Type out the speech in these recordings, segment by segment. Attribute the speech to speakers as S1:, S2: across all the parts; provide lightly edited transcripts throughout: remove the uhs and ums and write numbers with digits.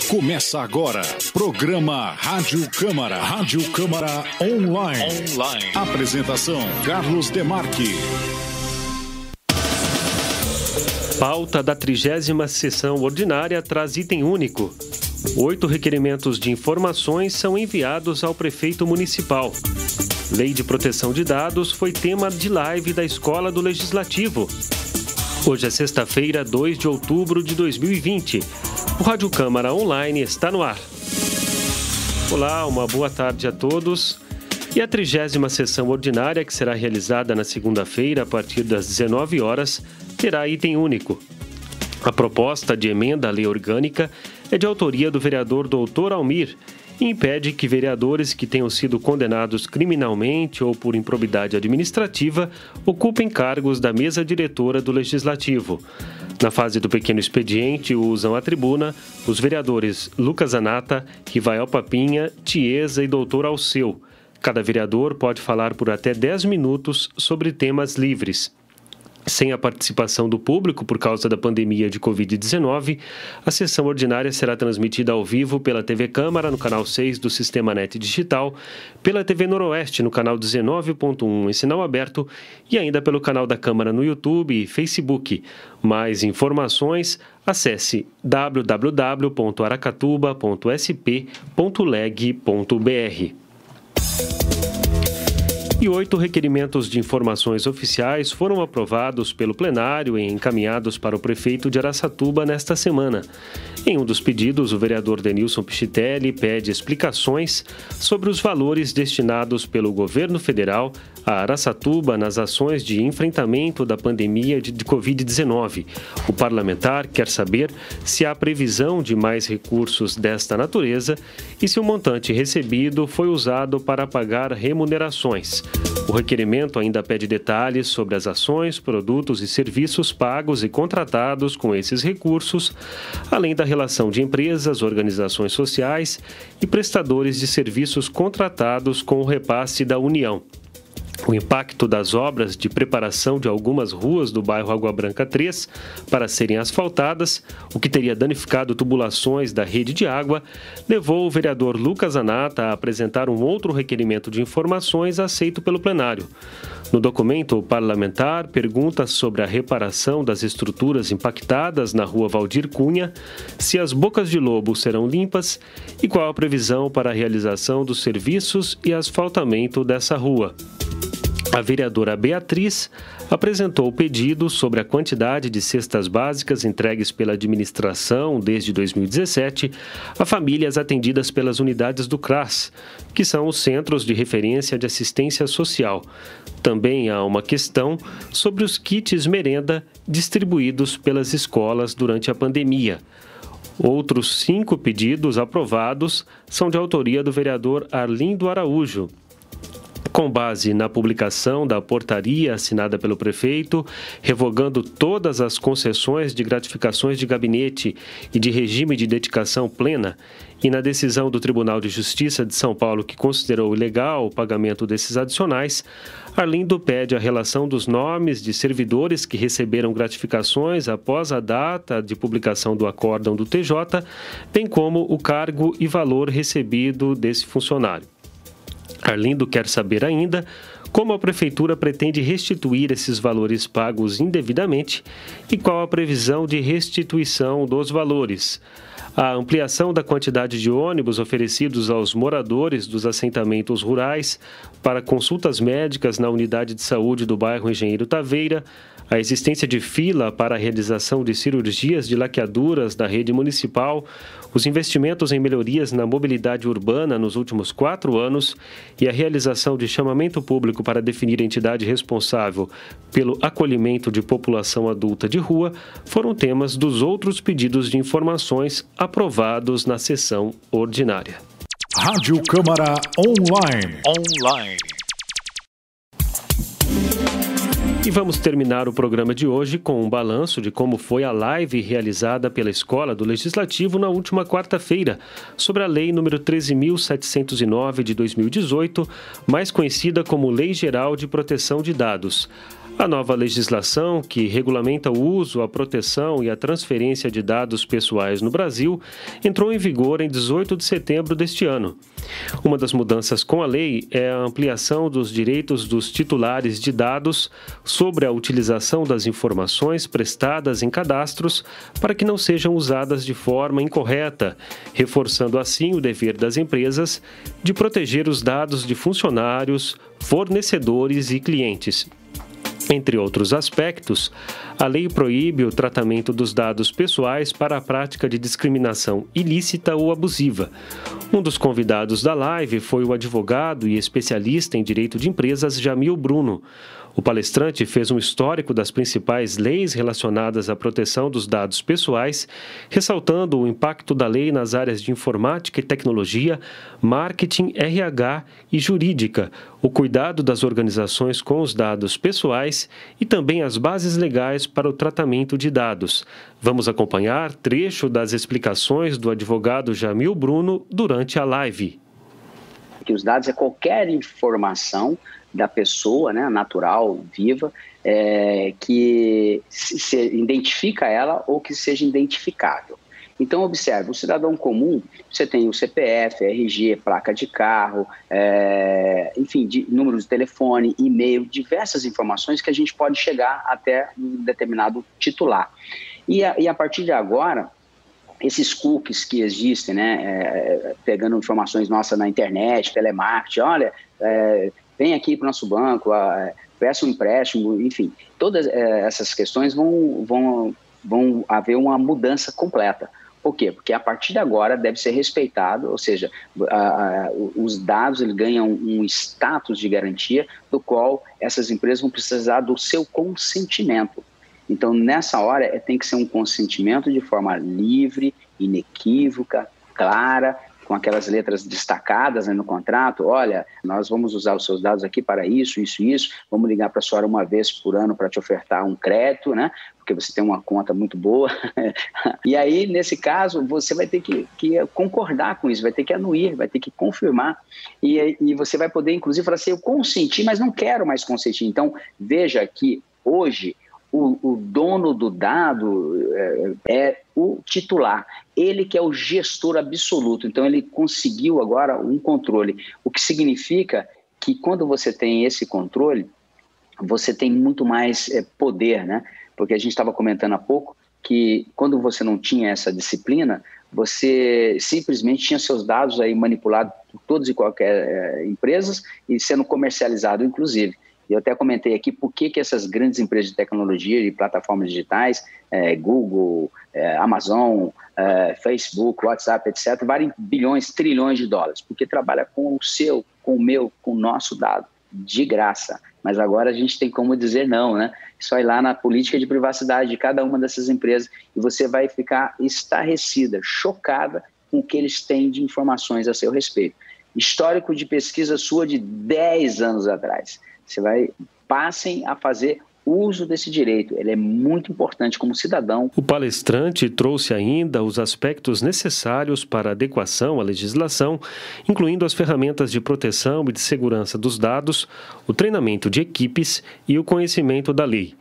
S1: Começa agora, programa Rádio Câmara. Rádio Câmara Online. Apresentação, Carlos Demarque.
S2: Pauta da 30ª sessão ordinária traz item único. 8 requerimentos de informações são enviados ao prefeito municipal. Lei de proteção de dados foi tema de live da Escola do Legislativo. Hoje é sexta-feira, 2 de outubro de 2020. O Rádio Câmara Online está no ar. Olá, uma boa tarde a todos. E a 30ª sessão ordinária, que será realizada na segunda-feira, a partir das 19 horas, terá item único. A proposta de emenda à lei orgânica é de autoria do vereador Dr. Almir e impede que vereadores que tenham sido condenados criminalmente ou por improbidade administrativa ocupem cargos da mesa diretora do Legislativo. Na fase do pequeno expediente, usam a tribuna os vereadores Lucas Zanata, Rivael Papinha, Tiesa e Doutor Alceu. Cada vereador pode falar por até 10 minutos sobre temas livres. Sem a participação do público por causa da pandemia de Covid-19, a sessão ordinária será transmitida ao vivo pela TV Câmara, no canal 6 do Sistema NET Digital, pela TV Noroeste, no canal 19.1 em sinal aberto e ainda pelo canal da Câmara no YouTube e Facebook. Mais informações, acesse www.aracatuba.sp.leg.br. E 8 requerimentos de informações oficiais foram aprovados pelo plenário e encaminhados para o prefeito de Araçatuba nesta semana. Em um dos pedidos, o vereador Denilson Pichitelli pede explicações sobre os valores destinados pelo governo federal a Araçatuba nas ações de enfrentamento da pandemia de Covid-19. O parlamentar quer saber se há previsão de mais recursos desta natureza e se o montante recebido foi usado para pagar remunerações. O requerimento ainda pede detalhes sobre as ações, produtos e serviços pagos e contratados com esses recursos, além da relação de empresas, organizações sociais e prestadores de serviços contratados com o repasse da União. O impacto das obras de preparação de algumas ruas do bairro Água Branca 3 para serem asfaltadas, o que teria danificado tubulações da rede de água, levou o vereador Lucas Zanata a apresentar um outro requerimento de informações aceito pelo plenário. No documento, o parlamentar pergunta sobre a reparação das estruturas impactadas na rua Valdir Cunha, se as bocas de lobo serão limpas e qual a previsão para a realização dos serviços e asfaltamento dessa rua. A vereadora Beatriz apresentou o pedido sobre a quantidade de cestas básicas entregues pela administração desde 2017 a famílias atendidas pelas unidades do CRAS, que são os Centros de Referência de Assistência Social. Também há uma questão sobre os kits merenda distribuídos pelas escolas durante a pandemia. Outros 5 pedidos aprovados são de autoria do vereador Arlindo Araújo. Com base na publicação da portaria assinada pelo prefeito, revogando todas as concessões de gratificações de gabinete e de regime de dedicação plena, e na decisão do Tribunal de Justiça de São Paulo que considerou ilegal o pagamento desses adicionais, Arlindo pede a relação dos nomes de servidores que receberam gratificações após a data de publicação do acórdão do TJ, bem como o cargo e valor recebido desse funcionário. Arlindo quer saber ainda como a Prefeitura pretende restituir esses valores pagos indevidamente e qual a previsão de restituição dos valores. A ampliação da quantidade de ônibus oferecidos aos moradores dos assentamentos rurais para consultas médicas na unidade de saúde do bairro Engenheiro Taveira, a existência de fila para a realização de cirurgias de laqueaduras da rede municipal, os investimentos em melhorias na mobilidade urbana nos últimos 4 anos e a realização de chamamento público para definir a entidade responsável pelo acolhimento de população adulta de rua foram temas dos outros pedidos de informações aprovados na sessão ordinária.
S1: Rádio Câmara Online.
S2: E vamos terminar o programa de hoje com um balanço de como foi a live realizada pela Escola do Legislativo na última quarta-feira sobre a Lei nº 13.709 de 2018, mais conhecida como Lei Geral de Proteção de Dados. A nova legislação, que regulamenta o uso, a proteção e a transferência de dados pessoais no Brasil, entrou em vigor em 18 de setembro deste ano. Uma das mudanças com a lei é a ampliação dos direitos dos titulares de dados sobre a utilização das informações prestadas em cadastros para que não sejam usadas de forma incorreta, reforçando assim o dever das empresas de proteger os dados de funcionários, fornecedores e clientes. Entre outros aspectos, a lei proíbe o tratamento dos dados pessoais para a prática de discriminação ilícita ou abusiva. Um dos convidados da live foi o advogado e especialista em direito de empresas Jamil Bruno. O palestrante fez um histórico das principais leis relacionadas à proteção dos dados pessoais, ressaltando o impacto da lei nas áreas de informática e tecnologia, marketing, RH e jurídica, o cuidado das organizações com os dados pessoais e também as bases legais para o tratamento de dados. Vamos acompanhar trecho das explicações do advogado Jamil Bruno durante a live.
S3: Que os dados é qualquer informação da pessoa, né, natural, viva, que se identifica ela ou que seja identificável. Então, observe, o cidadão comum, você tem o CPF, RG, placa de carro, enfim, número de telefone, e-mail, diversas informações que a gente pode chegar até um determinado titular. E a partir de agora, esses cookies que existem, né, pegando informações nossas na internet, telemarketing, olha, vem aqui para o nosso banco, peça um empréstimo, enfim, todas essas questões vão haver uma mudança completa. Por quê? Porque a partir de agora deve ser respeitado, ou seja, os dados eles ganham um status de garantia do qual essas empresas vão precisar do seu consentimento. Então, nessa hora, tem que ser um consentimento de forma livre, inequívoca, clara, com aquelas letras destacadas, né, no contrato. Olha, nós vamos usar os seus dados aqui para isso, isso, isso. Vamos ligar para a senhora uma vez por ano para te ofertar um crédito, né? Porque você tem uma conta muito boa. E aí, nesse caso, você vai ter que concordar com isso, vai ter que anuir, vai ter que confirmar. E você vai poder, inclusive, falar assim, eu consenti, mas não quero mais consentir. Então, veja que hoje o dono do dado é o titular, ele que é o gestor absoluto, então ele conseguiu agora um controle, o que significa que quando você tem esse controle, você tem muito mais poder, né? Porque a gente estava comentando há pouco que quando você não tinha essa disciplina, você simplesmente tinha seus dados aí manipulados por todas e qualquer empresas e sendo comercializado, inclusive. Eu até comentei aqui por que essas grandes empresas de tecnologia e plataformas digitais, Google, Amazon, Facebook, WhatsApp, etc., valem bilhões, trilhões de dólares, porque trabalha com o seu, com o meu, com o nosso dado, de graça. Mas agora a gente tem como dizer não, né? Só ir lá na política de privacidade de cada uma dessas empresas e você vai ficar estarrecida, chocada com o que eles têm de informações a seu respeito. Histórico de pesquisa sua de 10 anos atrás. Passem a fazer uso desse direito, ele é muito importante como cidadão.
S2: O palestrante trouxe ainda os aspectos necessários para adequação à legislação, incluindo as ferramentas de proteção e de segurança dos dados, o treinamento de equipes e o conhecimento da lei.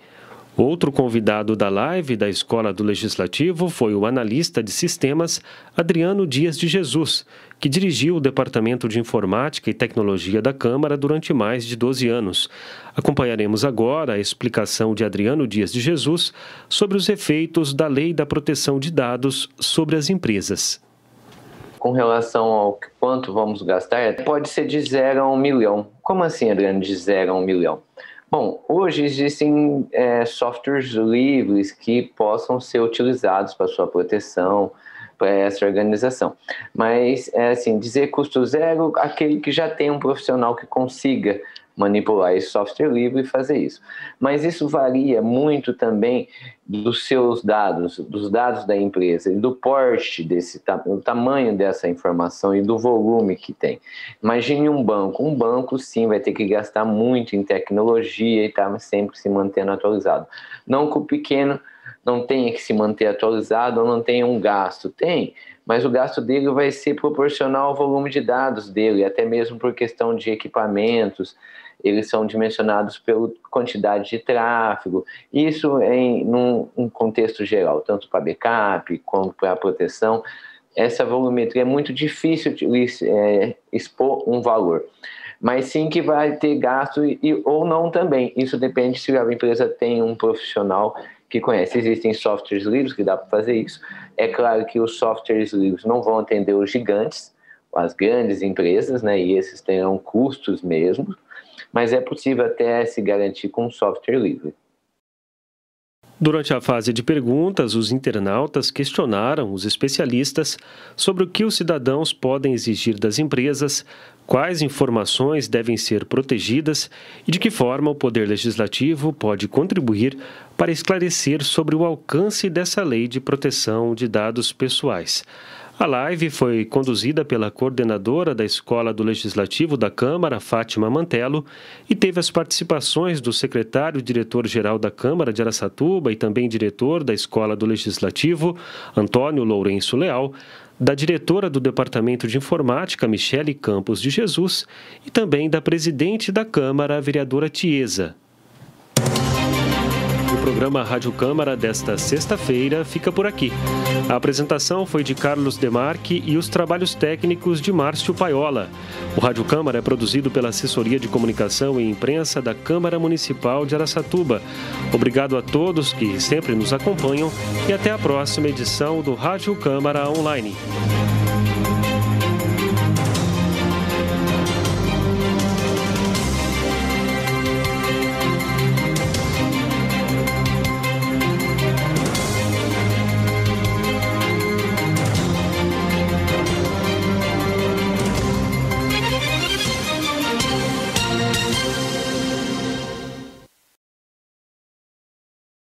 S2: Outro convidado da live da Escola do Legislativo foi o analista de sistemas Adriano Dias de Jesus, que dirigiu o Departamento de Informática e Tecnologia da Câmara durante mais de 12 anos. Acompanharemos agora a explicação de Adriano Dias de Jesus sobre os efeitos da Lei da Proteção de Dados sobre as empresas.
S4: Com relação ao quanto vamos gastar, pode ser de 0 a 1 milhão. Como assim, Adriano, de 0 a 1 milhão? Bom, hoje existem softwares livres que possam ser utilizados para sua proteção, para essa organização. Mas, assim, dizer custo zero, aquele que já tem um profissional que consiga manipular esse software livre e fazer isso. Mas isso varia muito também dos seus dados, dos dados da empresa, e do porte do tamanho dessa informação e do volume que tem. Imagine um banco sim vai ter que gastar muito em tecnologia e estar sempre se mantendo atualizado. Não que o pequeno não tenha que se manter atualizado ou não tenha um gasto, tem, mas o gasto dele vai ser proporcional ao volume de dados dele, até mesmo por questão de equipamentos eles são dimensionados pela quantidade de tráfego, isso num contexto geral, tanto para backup como para proteção. Essa volumetria é muito difícil de expor um valor, mas sim que vai ter gasto ou não também. Isso depende se a empresa tem um profissional que conhece. Existem softwares livres que dá para fazer isso. É claro que os softwares livres não vão atender os gigantes, as grandes empresas, né? E esses terão custos mesmo, mas é possível até se garantir com um software livre.
S2: Durante a fase de perguntas, os internautas questionaram os especialistas sobre o que os cidadãos podem exigir das empresas, quais informações devem ser protegidas e de que forma o Poder Legislativo pode contribuir para esclarecer sobre o alcance dessa lei de proteção de dados pessoais. A live foi conduzida pela coordenadora da Escola do Legislativo da Câmara, Fátima Mantello, e teve as participações do secretário-diretor-geral da Câmara de Araçatuba e também diretor da Escola do Legislativo, Antônio Lourenço Leal, da diretora do Departamento de Informática, Michele Campos de Jesus, e também da presidente da Câmara, a vereadora Tiesa. O programa Rádio Câmara desta sexta-feira fica por aqui. A apresentação foi de Carlos Demarque e os trabalhos técnicos de Márcio Paiola. O Rádio Câmara é produzido pela Assessoria de Comunicação e Imprensa da Câmara Municipal de Araçatuba. Obrigado a todos que sempre nos acompanham e até a próxima edição do Rádio Câmara Online.